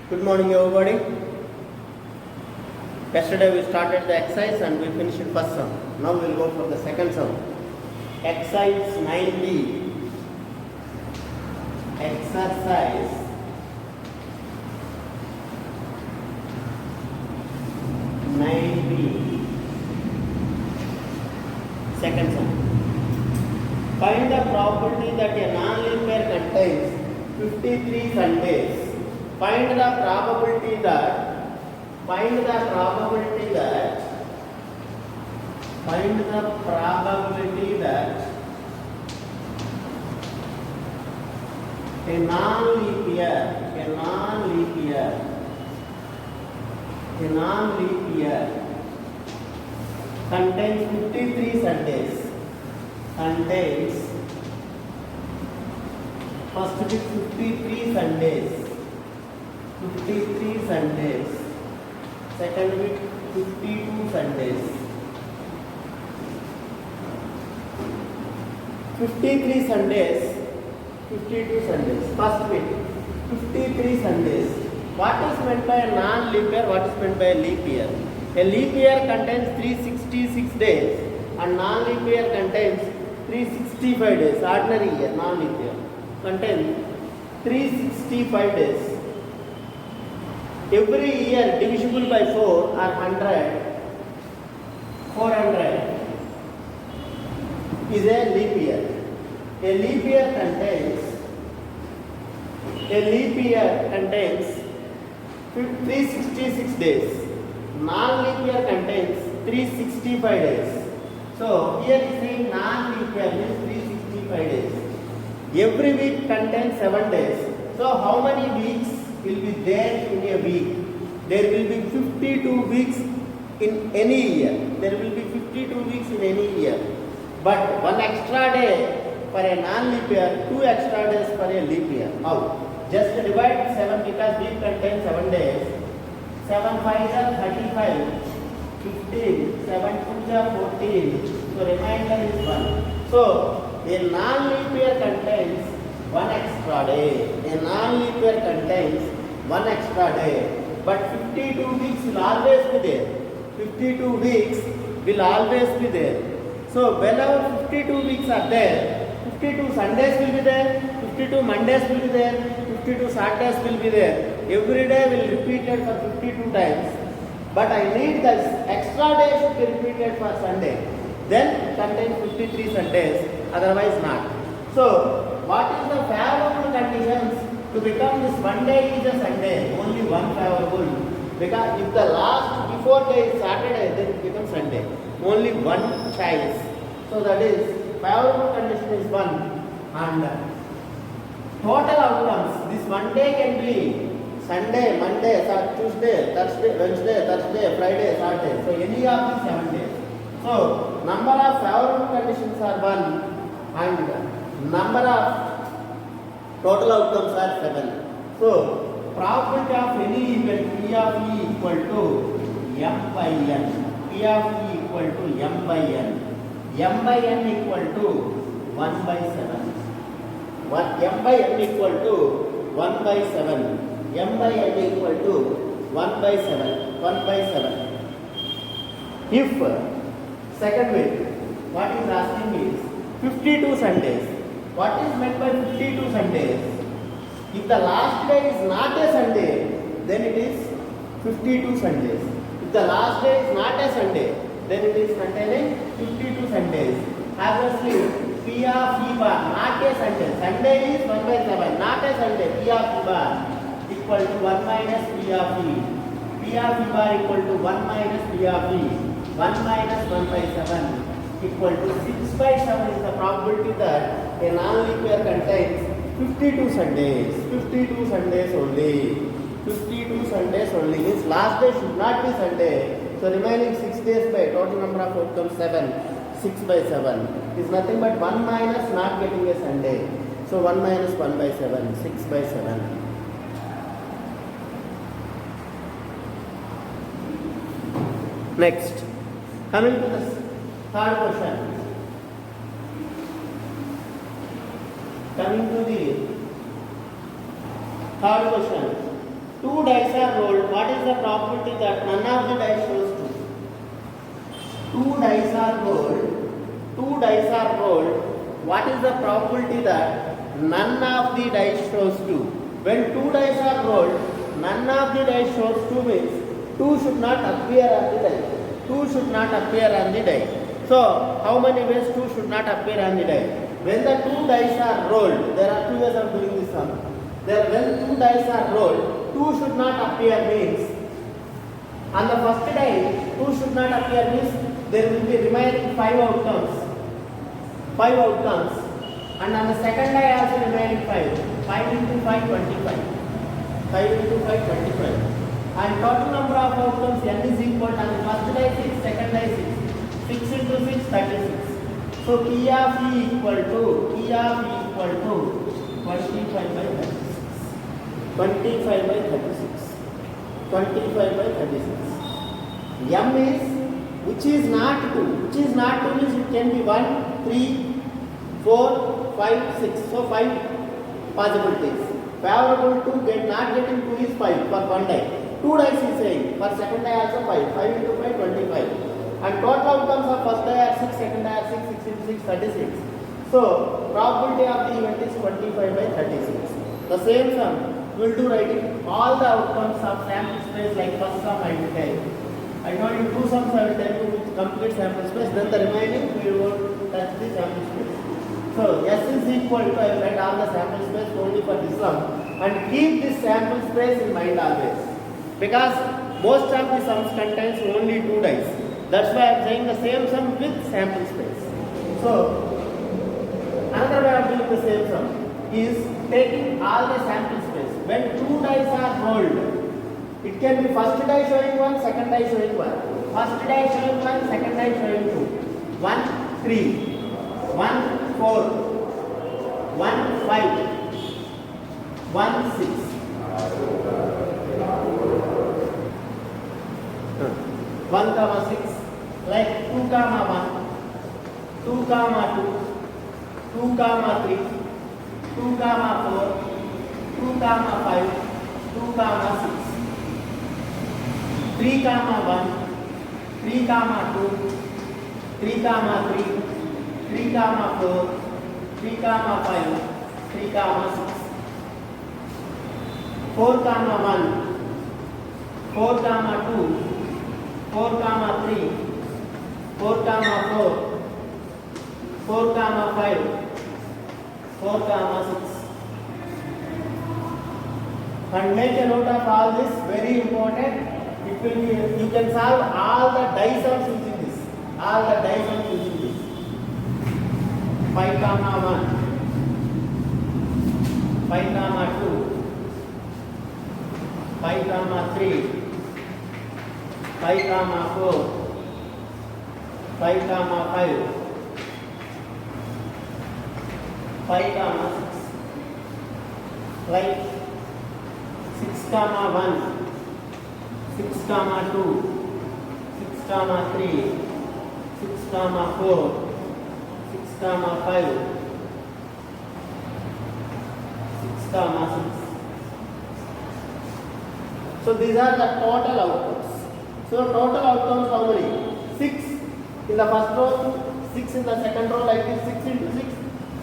Good morning, everybody. Yesterday we started the exercise and we finished first sum. Now we will go for the second sum. Exercise 9B. Exercise 9B. Second sum. Find the probability that a non-leap year contains 53 Sundays. Find the probability that a non-leap year contains 53 Sundays. First bit 53 Sundays. Second bit 52 Sundays. 53 Sundays. 52 Sundays. First bit 53 Sundays. What is meant by a non-leap year? What is meant by a leap year? A leap year contains 366 days and non-leap year contains 365 days. Ordinary year, non-leap year contains 365 days. Every year divisible by 4 or 100, 400 is a leap year. A leap year contains 366 days. Non-leap year contains 365 days. So here is saying non-leap year means 365 days. Every week contains 7 days. So how many weeks will be there in a week? There will be 52 weeks in any year. There will be 52 weeks in any year. But one extra day for a non-leap year, 2 extra days for a leap year. How? Just divide 7 because week contains 7 days. 7 5 are 35, 15, 7 2 are 14. So remainder is 1. So a non-leap year contains 1 extra day. A non-leap year contains 1 extra day. But 52 weeks will always be there. 52 weeks will always be there. So whenever 52 weeks are there, 52 Sundays will be there, 52 Mondays will be there, 52 Saturdays will be there. Every day will be repeated for 52 times. But I need this extra day should be repeated for Sunday. Then it contains 53 Sundays, otherwise not. So what is the favorable conditions to become this one day is a Sunday? Only one favorable. Because if the last before day is Saturday, then it becomes Sunday. Only one choice. So that is favorable condition is 1. And total outcomes, this one day can be Sunday, Monday, Tuesday, Thursday, Wednesday, Thursday, Friday, Saturday. So any of these 7 days. So number of favorable conditions are 1 and number of total outcomes are 7. So probability of any event P of E equal to M by N. P of E equal to M by N. M by N equal to 1 by 7. M by N equal to 1 by 7. M by N equal to 1 by 7. 1 by 7. If second bit, what is asking is 52 Sundays. What is meant by 52 Sundays? If the last day is not a Sunday, then it is 52 Sundays. If the last day is not a Sunday, then it is containing 52 Sundays. Obviously, P of E bar, not a Sunday. Sunday is 1 by 7, not a Sunday. P of E bar equal to 1 minus P of E. P of E bar equal to 1 minus P of E. 1 minus 1 by 7 equal to 6 by 7 is the probability that a non-leap year contains 52 Sundays. 52 Sundays only. 52 Sundays only. Means last day should not be Sunday. So remaining 6 days by total number of outcomes 7. 6 by 7 is nothing but 1 minus not getting a Sunday. So 1 minus 1 by 7. 6 by 7. Next. Coming to the third question. Coming to the third question. two dice are rolled, what is the probability that none of the dice shows 2? Two dice are rolled, what is the probability that none of the dice shows 2? When two dice are rolled, none of the dice shows 2 means 2 should not appear on the die. 2 should not appear on the die. So, how many ways 2 should not appear on the die? When the two dice are rolled, there are 2 ways of doing this sum. When two dice are rolled, 2 should not appear means on the first die, 2 should not appear means there will be remaining 5 outcomes. 5 outcomes. And on the second die also remaining 5. 5 into 5, 25. 5 into 5, 25. And total number of outcomes n is equal to on the first die 6, second die 6. 6 into 6, 36. So P of E equal to 25 by 36. 25 by 36. 25 by 36. M is which is not 2. Which is not 2 means it can be 1, 3, 4, 5, 6. So 5 possibilities. Favorable to not getting 2 is 5 for one die. 2 dice is saying for second die also 5. 5 into 5, 25. And total outcomes of first die are 6, second die are 6, 6 into 6, 36. So probability of the event is 25 by 36. The same sum we will do writing all the outcomes of sample space like first sum I will tell. I told you 2 sums I will tell you with complete sample space, then the remaining we will touch the sample space. So S is equal to, I will write all the sample space only for this sum and keep this sample space in mind always. Because most of the sums contains only 2 dice. That's why I am saying the same sum with sample space. So another way of doing the same sum is taking all the sample space. When 2 dice are rolled, it can be first die showing 1, second die showing 1. First die showing 1, second die showing 2. 1, 3. 1, 4. 1, 5. 1, 6. 1, 6. Like 2, 1. 2, 2. 2, 3. 2, 4. 2, 5. 2, 6. 3, 1. 3, 2. 3, 3. 3, 4. 3, 5. 3, 6. 4, 1. 4, 2. 4, 3. 4, 4. 4, 5. 4, 6. And make a note of all this, very important. It will be, you can solve all the die sums using this. All the die sums using this. 5, 1. 5, 2. 5, 3. 5, 4. 5, 5. 5, 6. Like 6, 1. 6, 2. 6, 3. 6, 4. 6, 5. 6, 6. So these are the total outcomes. So total outcomes how many? 6 in the first row, 6 in the second row, like this 6 into 6.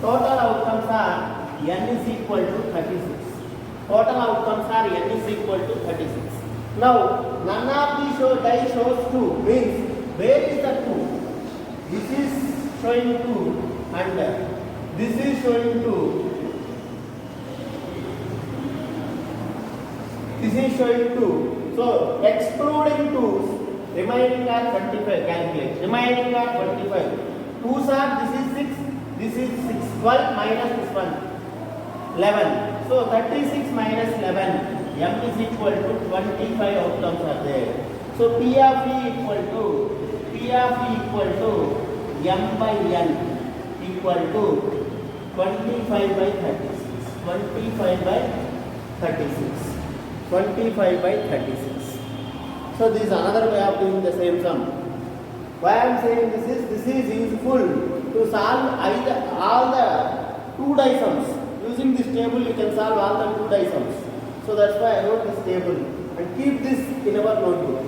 Total outcomes are n is equal to 36. Total outcomes are n is equal to 36. Now none of these die shows 2 means where is the 2? This is showing 2 and this is showing 2. This is showing 2. So excluding 2s, remaining are 25. Calculate. Remaining are 25. 2s are, this is 6. This is 6. 12 minus this one. 11. So 36 minus 11. M is equal to 25 outcomes are there. So P of E equal to M by N equal to 25 by 36. 25 by 36. 25 by 36. So this is another way of doing the same sum. Why I am saying this is useful to solve all the 2 die sums. Using this table you can solve all the 2 die sums. So that's why I wrote this table, and keep this in our notebook.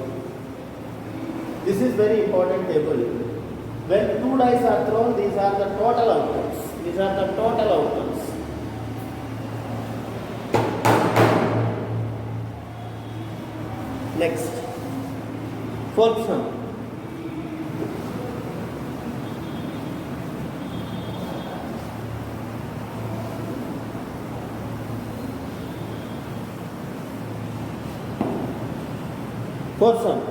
This is very important table. When 2 dice are thrown, these are the total outcomes. These are the total outcomes. Next, fourth sum. Fourth sum.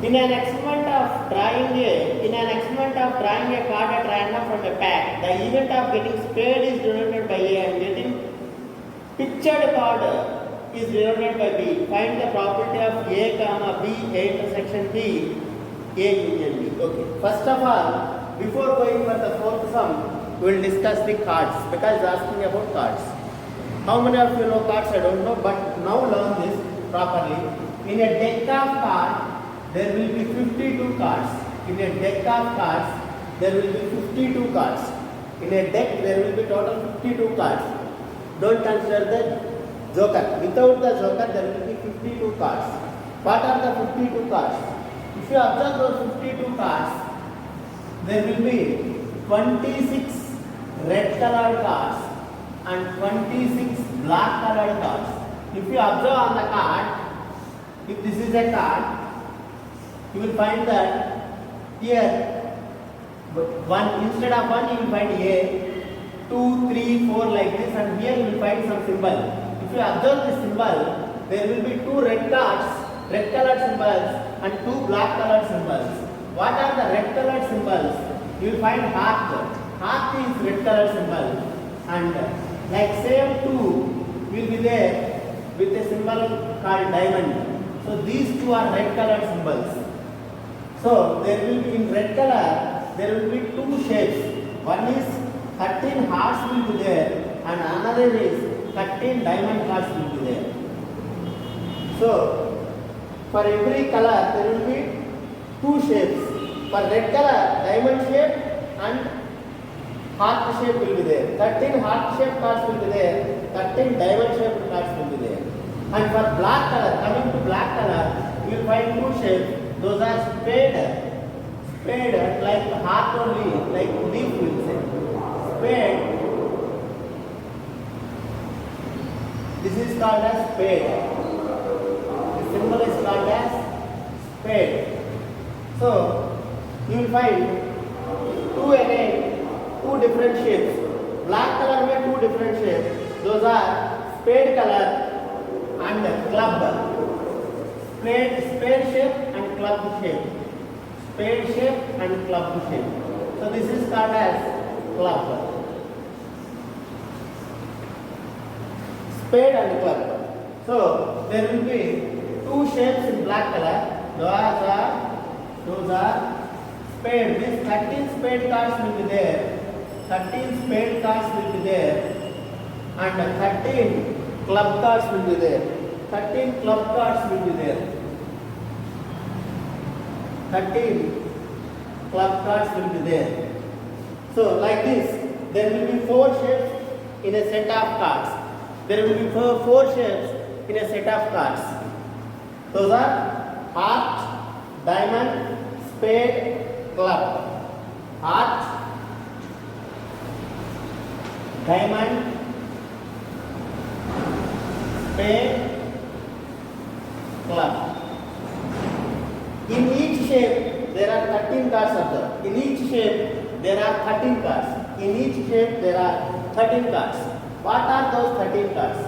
In an experiment of drawing a card at random from a pack, the event of getting spade is denoted by A and getting pictured card is denoted by B. Find the property of A comma B, A intersection B, A union B. Okay. First of all, before going for the fourth sum, we will discuss the cards because it is asking about cards. How many of you know cards? I don't know, but now learn this properly. In a deck of cards, there will be 52 cards. In a deck of cards, there will be 52 cards. In a deck, there will be total 52 cards. Don't consider the joker. Without the joker, there will be 52 cards. What are the 52 cards? If you observe those 52 cards, there will be 26 red colored cards and 26 black colored cards. If you observe on the card, if this is a card, you will find that here one instead of one you will find A, 2, 3, 4 like this, and here you will find some symbol. If you observe this symbol, there will be 2 red cards, red colored symbols, and 2 black colored symbols. What are the red colored symbols? You will find heart. Heart is red colored symbol, and like same 2 will be there with a symbol called diamond. So these 2 are red colored symbols. So there will be in red color, there will be 2 shapes. One is 13 hearts will be there, and another is 13 diamond cards will be there. So for every color there will be 2 shapes. For red color, diamond shape and heart shape will be there. 13 heart shape cards will be there. 13 diamond shaped cards will be there. And for black color, coming to black color, you will find 2 shapes. Those are spade like heart only, like leaf will say. Spade. This is called as spade. The symbol is called as spade. So you will find 2 different shapes. Black color में 2 different shapes. Those are spade color and club. Spade shape and club shape. Spade shape and club shape. So this is called as club. Spade and club. So there will be 2 shapes in black color. Those are spade. This 13 spade cards will be there. 13 spade cards will be there. And 13 club cards will be there. 13 club cards will be there. 13 club cards will be there. So like this, there will be 4 shapes in a set of cards. There will be 4 shapes in a set of cards. Those are heart, diamond, spade, club. Heart, diamond, spade, club. In each shape there are 13 cards observed. In each shape there are 13 cards. In each shape there are 13 cards. What are those 13 cards?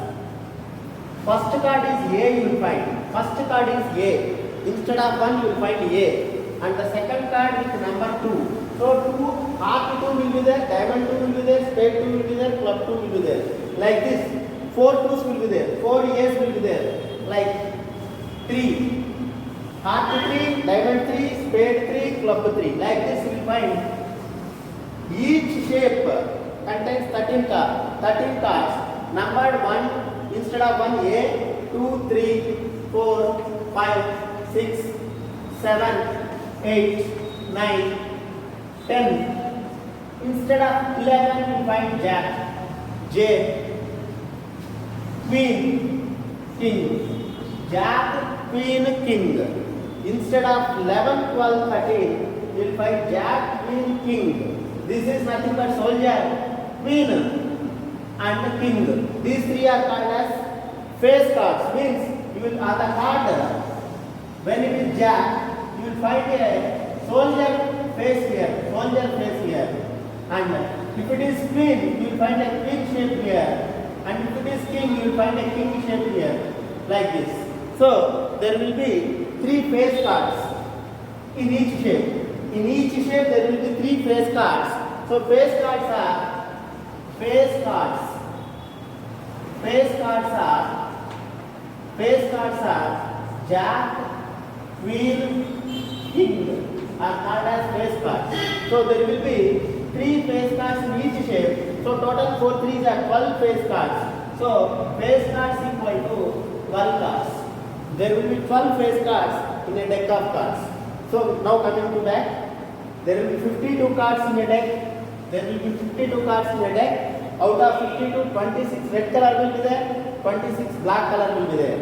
First card is A you will find. First card is A. Instead of 1 you will find A. And the second card is number 2. So 2, heart 2 will be there, diamond 2 will be there, spade 2 will be there, club 2 will be there. Like this, 4 2s will be there, 4 A's will be there. Like 3. Heart 3, diamond 3, spade 3, club 3. Like this you will find each shape contains 13 cards. Numbered 1 instead of 1 A, 2, 3, 4, 5, 6, 7, 8, 9, 10. Instead of 11 you find Jack. J, Queen, King. Jack, Queen, King. Instead of 11, 12, 13, you will find Jack, Queen, King. This is nothing but soldier, Queen, and King. These three are called as face cards. Means you will on the card when it is Jack, you will find a soldier face here, and if it is Queen, you will find a queen shape here, and if it is King, you will find a king shape here, like this. So there will be three face cards in each shape. In each shape there will be three face cards. So face cards are Jack, Queen, King are called as face cards. So there will be three face cards in each shape. So total 4 3s are 12 face cards. So face cards equal to 12 cards. There will be 12 face cards in a deck of cards. So now coming to back, there will be 52 cards in a deck. There will be 52 cards in a deck. Out of 52, 26 red color will be there, 26 black color will be there.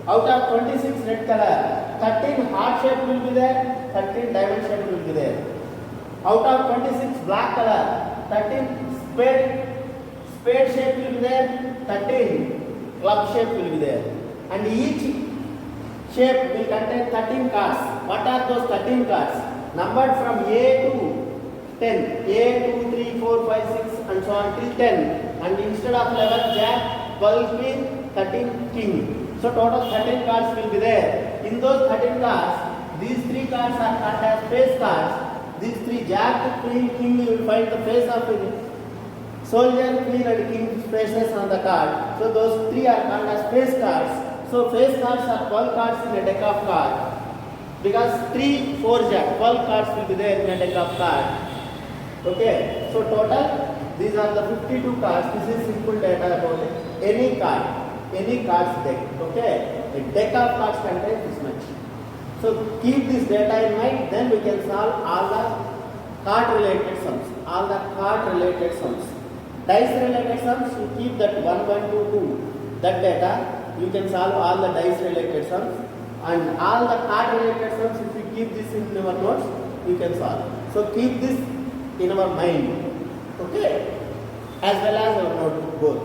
Out of 26 red color, 13 heart shape will be there, 13 diamond shape will be there. Out of 26 black color, 13 spade shape will be there, 13 club shape will be there. And each shape will contain 13 cards. What are those 13 cards? Numbered from A to 10. A, 2, 3, 4, 5, 6 and so on till 10. And instead of 11 Jack, 12 Queen, 13 King. So total 13 cards will be there. In those 13 cards, these 3 cards are called as face cards. These 3 Jack, Queen, King, you will find the face of soldier, Queen and King faces on the card. So those 3 are called as face cards. So face cards are 12 cards in a deck of cards. Because 3, 4 Jack, 12 cards will be there in a deck of cards. Okay, so total these are the 52 cards. This is simple data about any cards deck. Okay, a deck of cards contains this much. So keep this data in mind, then we can solve all the card related sums. Dice related sums, you keep that 1, 1, 2, 2. That data, you can solve all the dice related sums. And all the card related sums, if you keep this in your notes, you can solve. So keep this in our mind. Okay, as well as our notebook both.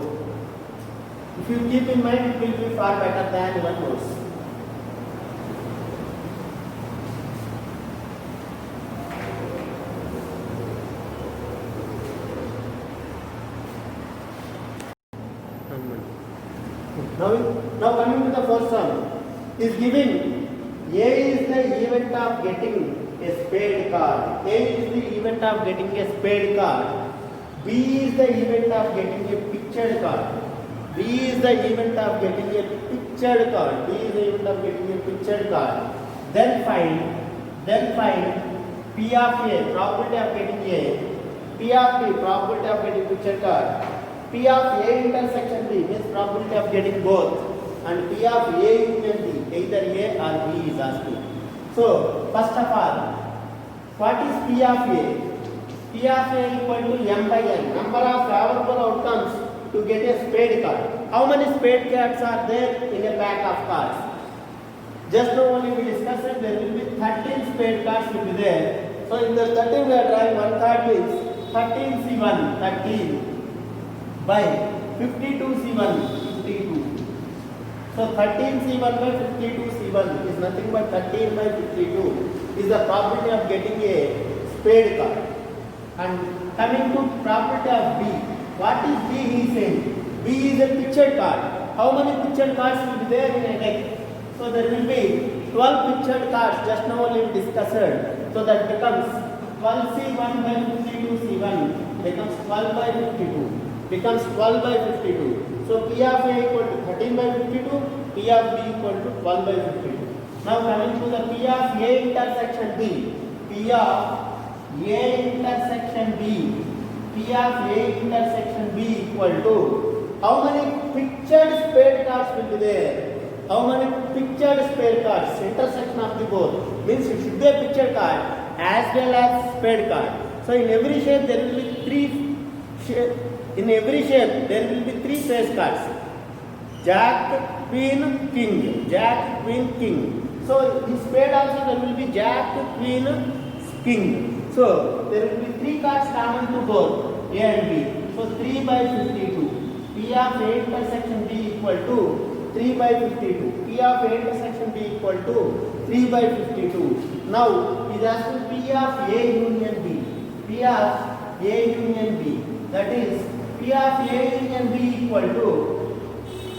If you keep in mind, it will be far better than your notes. Now coming to the first sum, is given A is the event of getting a spade card. A is the event of getting a spade card. B is the event of getting a pictured card. B is the event of getting a pictured card. B is the event of getting a pictured card. Then find P of A, probability of getting A. P of B, probability of getting pictured card. P of A intersection B means probability of getting both. And P of A union B, either A or B is asking. So first of all, what is P of A? P of A equal to M by N, number of favorable outcomes to get a spade card. How many spade cards are there in a pack of cards? Just now only we discussed that there will be 13 spade cards will be there. So in the 13 we are drawing one card means 13 C1, 13 by 52 C1, 52. So 13 C1 by 52 C1 is nothing but 13 by 52 is the probability of getting a spade card. And coming to probability of B, what is B he is saying? B is a pictured card. How many pictured cards will be there in a deck? So there will be 12 pictured cards, just now only we discussed. So that becomes 12 C1 by 52 C1 becomes 12 by 52. Becomes 12 by 52. So P of A equal to 13 by 52, P of B equal to 12 by 52. Now coming to the P of A intersection B. P of A intersection B. P of A intersection B equal to how many pictured spade cards will be there? How many pictured spade cards? Intersection of the both means it should be a pictured card as well as spade card. So in every shape there will be in every shape there will be three face cards. Jack, Queen, King. Jack, Queen, King. So in spade also there will be Jack, Queen, King. So there will be three cards common to both A and B. So 3 by 52. P of A intersection B equal to 3 by 52. P of A intersection B equal to 3 by 52. Now it has to P of A union B. P of A union B. That is P of A union B equal to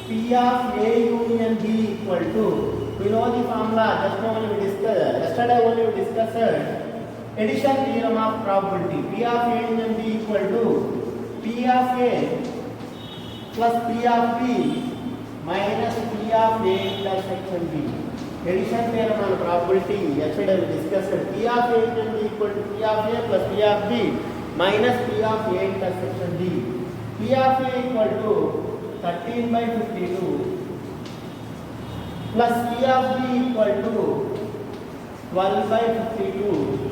P of A union B equal to, we know the formula, just now only we discussed, yesterday only we discussed addition theorem of probability. P of A union B equal to P of A plus P of B minus P of A intersection B. Addition theorem on probability, yesterday we discussed P of A union B equal to P of A plus P of B minus P of A intersection B. P of A equal to 13 by 52 plus P of B equal to 12 by 52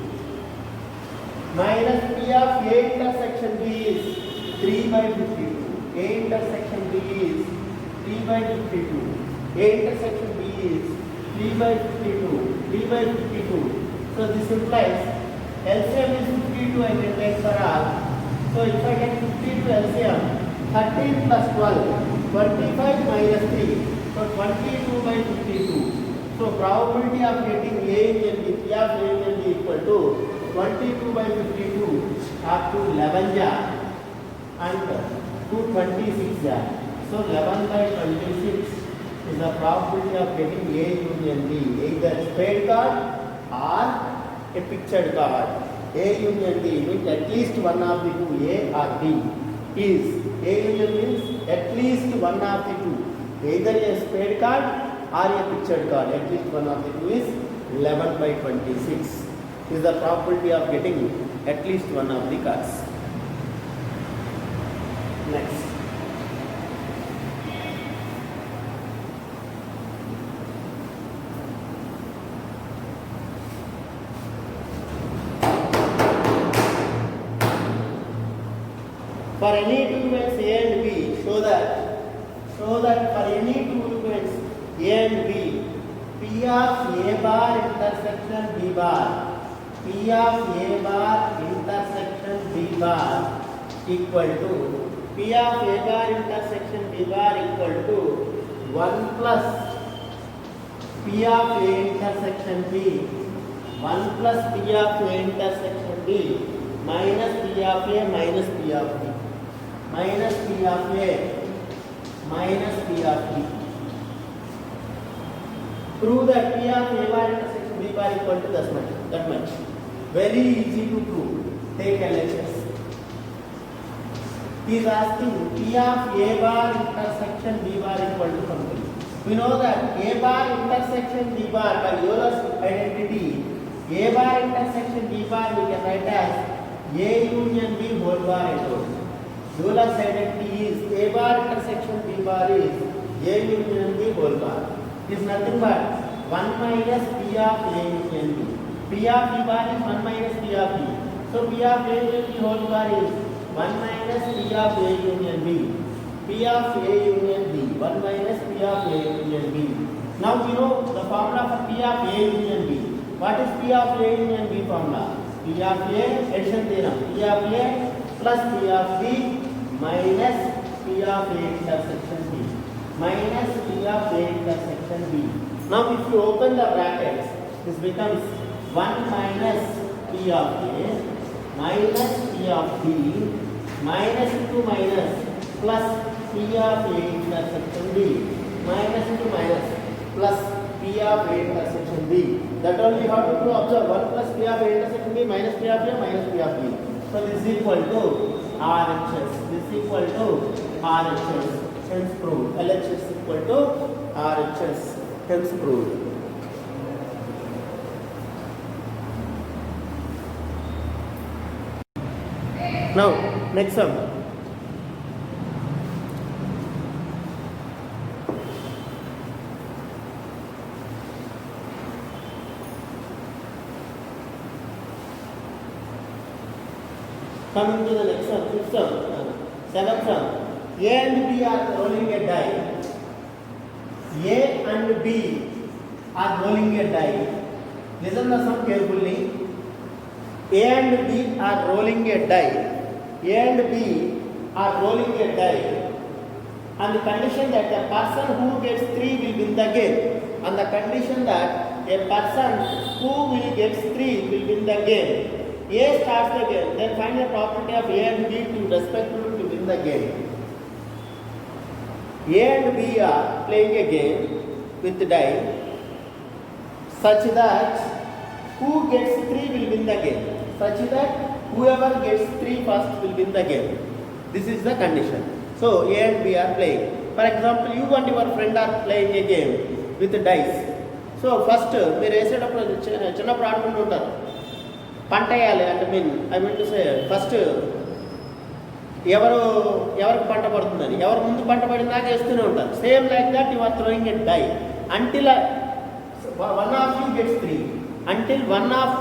minus P of A intersection B is 3 by 52. A intersection B is 3 by 52. A intersection B is 3 by 52. 3 by 52. So this implies LCM is 52 I can take for all. So if I get 52 LCM, 13 plus 12, 25 minus 3, so 22 by 52. So probability of getting A union B, P of A union B equal to 22 by 52 up to 11 ja and 226 ja. So 11 by 26 is the probability of getting A union B, either spade card or a pictured card. A union B means at least one of the two, A or B. Is A union means at least one of the two, either a spade card or a pictured card. At least one of the two is 11 by 26. Is the probability of getting at least one of the cards. Next. For any two events A and B, show that for any two events A and B, P of A bar intersection B bar, P of A bar intersection B bar equal to P of A bar intersection B bar equal to 1 plus P of A intersection B, 1 plus P of A intersection B minus P of A minus P of B. Minus P of A minus P of B. Prove that P of A bar intersection B bar equal to that much. Very easy to prove. Take LHS. He is asking P of A bar intersection B bar equal to something. We know that A bar intersection B bar by Euler's identity, A bar intersection B bar we can write as A union B whole bar equal. Euler's identity is A bar intersection B bar is A union B whole bar. It is nothing but 1 minus P of A union B. P of B bar is 1 minus P of B. So P of A union B whole bar is 1 minus P of A union B. P of A union B. 1 minus P of A union B. Now we know the formula for P of A union B. What is P of A union B formula? P of A addition theorem. P of A plus P of B minus P of A intersection B. Minus P of A intersection B. Now if you open the brackets, this becomes 1 minus P of A minus P of B minus into minus plus P of A intersection B minus into minus plus P of A intersection B. That only you have to observe 1 plus P of A intersection B minus P of A minus P of B. So this is equal to RHS. This is equal to RHS. Hence proved. LHS equal to RHS. Hence proved. Now, next sum. Coming to the next sum, fifth sum. Seventh sum. A and B are rolling a die. A and B are rolling a die. Listen the sum carefully. A and B are rolling a die. A and B are rolling a die. On the condition that the person who gets 3 will win the game. On the condition that a person who will get 3 will win the game. A starts the game, then find the probability of A and B to respectively to win the game. A and B are playing a game with die such that who gets 3 will win the game. Such that whoever gets 3 first will win the game. This is the condition. So A and B are playing. For example, you and your friend are playing a game with dice. So first మీరు వేసేటప్పుడు చిన్నప్పుడు ఆడుకుంటూ ఉంటారు. పంట వేయాలి అంటే I mean to say first ఎవరికి పంట పడుతుందని ఎవరు ముందు పంట పడిందాక వేస్తూనే ఉంటారు. Same like that you are throwing a die until one of you gets 3. Until one of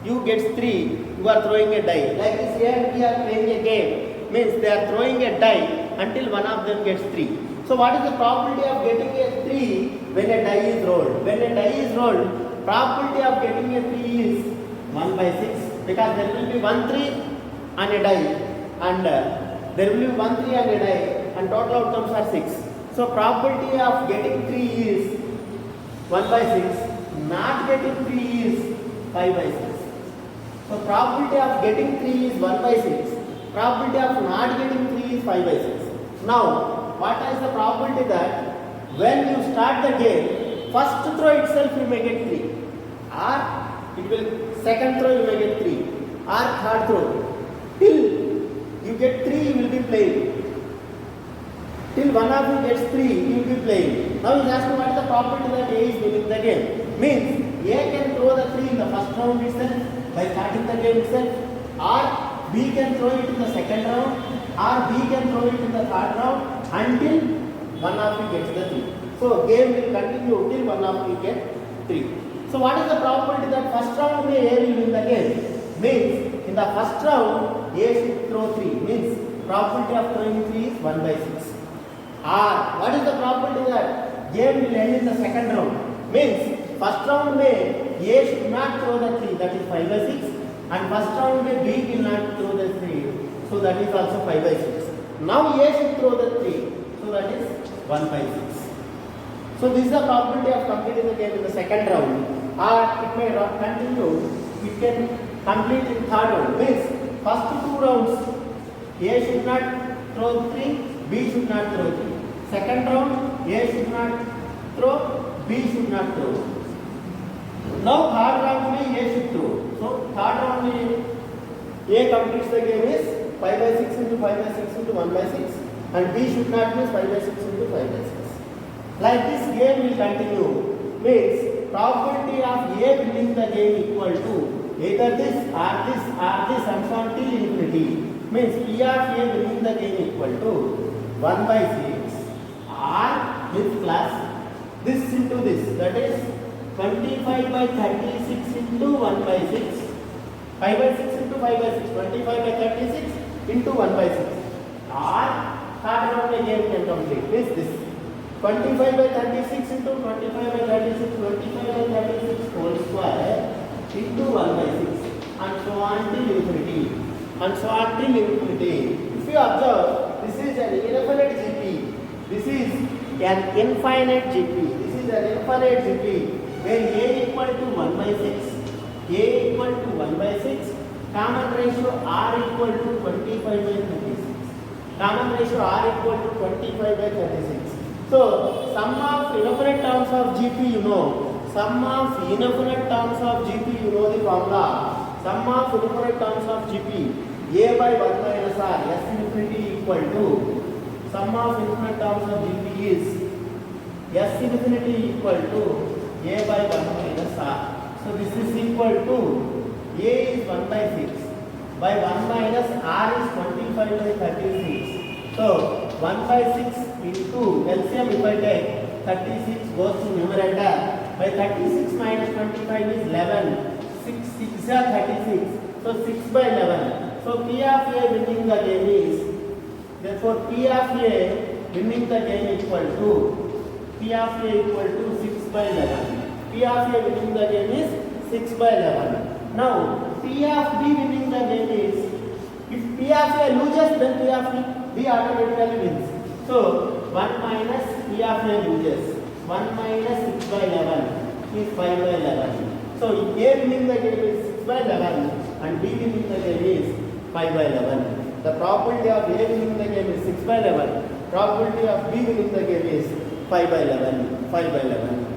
you gets 3, you are throwing a die. Like this here we are playing a game. Means they are throwing a die until one of them gets 3. So what is the probability of getting a 3 when a die is rolled? When a die is rolled, probability of getting a 3 is 1 by 6 because there will be 1 3 on a die and there will be 1 3 on a die and total outcomes are 6. So probability of getting 3 is 1 by 6. Not getting 3 is 5 by 6. So probability of getting 3 is 1 by 6. Probability of not getting 3 is 5 by 6. Now, what is the probability that when you start the game, first throw itself you may get 3, or it will second throw you may get 3, or third throw. Till you get 3 you will be playing. Till one of you gets 3 you will be playing. Now you ask me what is the probability that A is winning the game. Means A can throw the 3 in the first round itself by starting the game itself, or B can throw it in the second round, or B can throw it in the third round until one of you gets the 3. So game will continue till one of you get 3. So what is the probability that first round A will win the game? Means in the first round A should throw 3. Means probability of throwing 3 is 1 by 6. Or what is the probability that game will end in the second round? Means first round में A should not throw the 3, that is 5 by 6, and first round में B will not throw the 3, so that is also 5 by 6. Now A should throw the 3, so that is 1 by 6. So this is the probability of completing the game in the second round, or it may not continue, it can complete in third round. Means first 2 rounds A should not throw 3, B should not throw 3. Second round A should not throw, B should not throw. Now third round में A should throw. So third round में A completes the game is 5 by 6 into 5 by 6 into 1 by 6, and B should not miss 5 by 6 into 5 by 6. Like this game will continue. Means probability of A winning the game equal to either this or this or this and so on till infinity. Means P of A winning the game equal to 1 by 6 or with plus this into this, that is 25 by 36 into 1 by 6, 5 by 6 into 5 by 6, 25 by 36 into 1 by 6, or third round में game can complete. This 25 by 36 into 25 by 36, 25 by 36 whole square into 1 by 6, and so on till infinity, and so on till infinity. If you observe, this is an infinite GP. This is an infinite GP. This is an infinite GP where A equal to 1 by 6, A equal to 1 by 6, common ratio R equal to 25 by 36. Common ratio R equal to 25 by 36. So sum of infinite terms of GP you know. Sum of infinite terms of GP you know the formula. Sum of infinite terms of GP A by 1 minus R, S infinity equal to sum of infinite terms of GP is S infinity equal to A by 1 minus R. So this is equal to A is 1 by 6 by 1 minus R is 25 by 36. So 1 by 6 into LCM if I take 36 goes to numerator by 36 minus 25 is 11. 6 are 36. So 6 by 11. So P of A winning the game is Therefore, P of A winning the game equal to P of A equal to 6 by 11. P of A winning the game is 6 by 11. Now, P of B winning the game is, if P of A loses, then P of B automatically wins. So, 1 minus P of A loses. 1 minus 6 by 11 is 5 by 11. So, A winning the game is 6 by 11 and B winning the game is 5 by 11. The probability of A winning the game is 6 by 11. Probability of B winning the game is 5 by 11. 5 by 11.